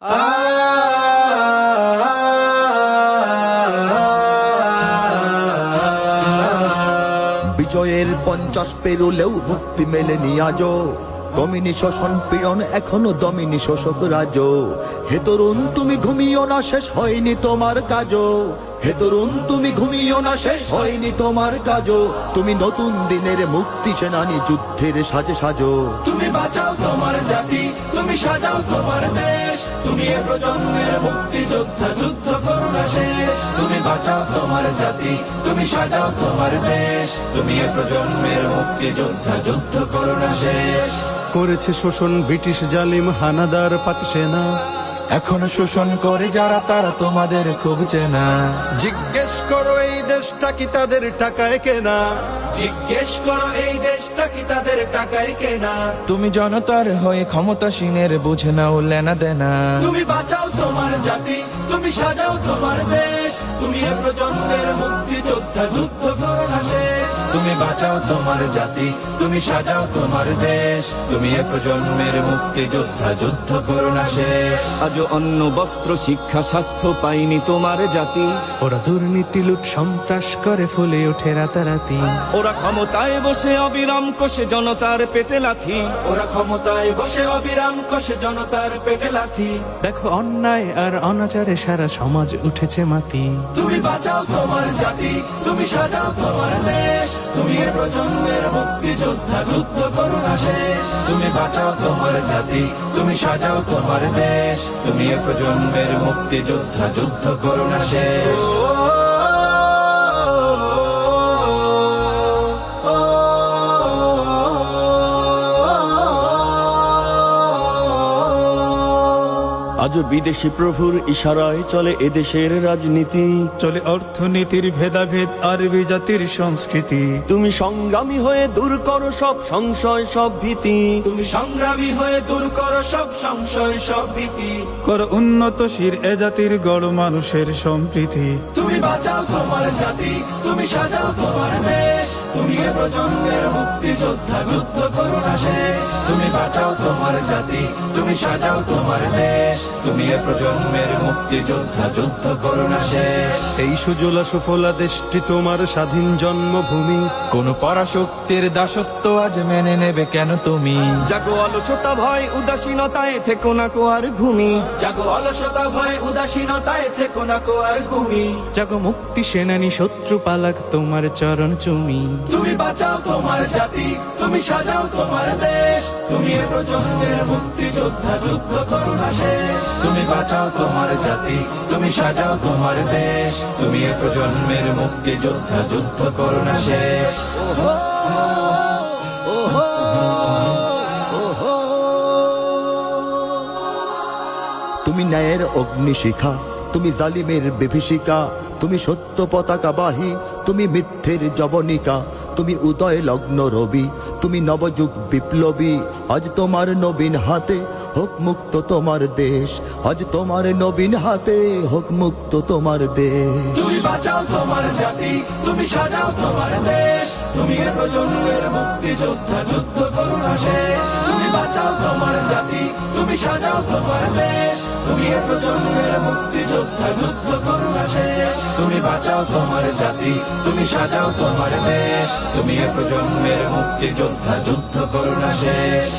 বিজয়ের 50 পেরুলেও মুক্তি মেলেনি আজও, দমিনী শোষণ পীড়ন এখনো দমিনী শোষক রাজ। হে তরুণ তুমি ঘুমিও না, শেষ হয়নি তোমার কাজও। হে তরুণ তুমি ঘুমিও না, শেষ হয়নি তোমার কাজও। তুমি নতুন দিনের মুক্তি সেনানী, যুদ্ধের সাজে সাজো। তুমি বাঁচাও তোমার জাতি, তুমি সাজাও তোমার দেশ। তুমি এ প্রজন্মের মুক্তি যোদ্ধা, যুদ্ধ করো না শেষ। তুমি বাঁচাও তোমার জাতি, তুমি সাজাও তোমার দেশ। তুমি এ প্রজন্মের মুক্তি যোদ্ধা, যুদ্ধ করো না শেষ। করেছে শোষণ ব্রিটিশ জালিম হানাদার পাক সেনা, এখনো শোষণ করে যারা তারা তোমাদের খুব চেনা। জিজ্ঞেস করো এই দেশটা কি তাদের টাকায় কেনা। জিজ্ঞেস করো এই দেশটা কি তাদের টাকায় কেনা। তুমি জনতার হয়ে ক্ষমতাসীনের বুঝে নাও লেনা দেনা। তুমি বাঁচাও তোমার জাতি, তুমি সাজাও তোমার দেশ। তুমি এ প্রজন্মের মুক্তি যোদ্ধা, যুদ্ধ করো না শেষ। তুমি বাঁচাও তোমার জাতি, তুমি সাজাও তোমার দেশ। তুমি এ প্রজন্মের মুক্তি যোদ্ধা, যুদ্ধ করো না শেষ। আজও অন্ন বস্ত্র শিক্ষা স্বাস্থ্য পাইনি তোমার জাতি। ওরা দুর্নীতি লুট সন্ত্রাস করে ফুলে ওঠে রাতারাতি। ওরা ক্ষমতায় বসে অবিরাম কষে জনতার পেটে লাথি। ওরা ক্ষমতায় বসে অবিরাম কষে জনতার পেটে লাথি। দেখো অন্যায় আর অনাচারে সারা সমাজ উঠেছে মাতি। তুমি বাঁচাও তোমার জাতি, তুমি সাজাও তোমার দেশ। তুমি এ প্রজন্মের মুক্তি যোদ্ধা, যুদ্ধ করো না শেষ। তুমি বাঁচাও তোমার জাতি, তুমি সাজাও তোমার দেশ। তুমি এ প্রজন্মের মুক্তি যোদ্ধা, যুদ্ধ করো না শেষ। আজও বিদেশি প্রভুর ইশারায় চলে এদেশের রাজনীতি। চলে অর্থনীতির ভেদাভেদ আরবি জাতির সংস্কৃতি। তুমি সংগ্রামী হয়ে দূর করো সব সংশয় সব ভীতি। তুমি সংগ্রামী হয়ে দূর করো সব সংশয় সব ভীতি। করো উন্নতশীল এ জাতির গড় মানুষের সম্প্রীতি। তুমি বাঁচাও তোমার জাতি, তুমি সাজাও তোমার দেশ। তুমি এ প্রজন্মের মুক্তি যোদ্ধা, যুদ্ধ করো না শেষ। তুমি বাঁচাও তোমার জাতি, তুমি সাজাও তোমার দেশ। তুমি এ প্রজন্মের মুক্তি যোদ্ধা, যুদ্ধ করো না শেষ। এই সুজলা সুফলা দেশটি তোমার স্বাধীন জন্মভূমি। কোন পরাশক্তির দাসত্ব আজ মেনে নেবে কেন তুমি? জাগো অলসতা ভয় উদাসীনতায় থেকো না কো আর ঘুমি। জাগো অলসতা ভয় উদাসীনতায় থেকো না কো আর ঘুমি। জাগো মুক্তি সেনানী শত্রু পালাক তোমার চরণ চুমি। তুমি বাঁচাও তোমার জাতি, তুমি সাজাও তোমার দেশ। তুমি এ প্রজন্মের মুক্তি যোদ্ধা, যুদ্ধ করো না শেষ। তুমি বাঁচাও তোমার জাতি, তুমি সাজাও তোমার দেশ। তুমি এ প্রজন্মের মুক্তি যোদ্ধা, যুদ্ধ করো না শেষ। তুমি ন্যায়ের অগ্নিশিখা, তুমি জালিমের বিভীষিকা। তুমি সত্য পতাকা বাহী, তুমি মিথ্যের জবনিকা। তুমি উদয় লগ্ন রবি, তুমি নবযুগ বিপ্লবী। আজ তোমার নবীন হাতে হোক মুক্ত তোমার দেশ। আজ তোমার নবীন হাতে হোক মুক্ত তোমার দেশ। তুমি বাঁচাও তোমার জাতি, তুমি সাজাও তোমার দেশ। তুমি এ প্রজন্মের মুক্তি যোদ্ধা, যুদ্ধ করো না শেষ। তুমি বাঁচাও তোমার জাতি, তুমি সাজাও তোমার দেশ। তুমি এ প্রজন্মের মুক্তি যোদ্ধা, যুদ্ধ করো না শেষ। তুমি বাঁচাও তোমার জাতি, তুমি সাজাও তোমার দেশ। তুমি এ প্রজন্মের মুক্তি যোদ্ধা, যুদ্ধ করো না শেষ।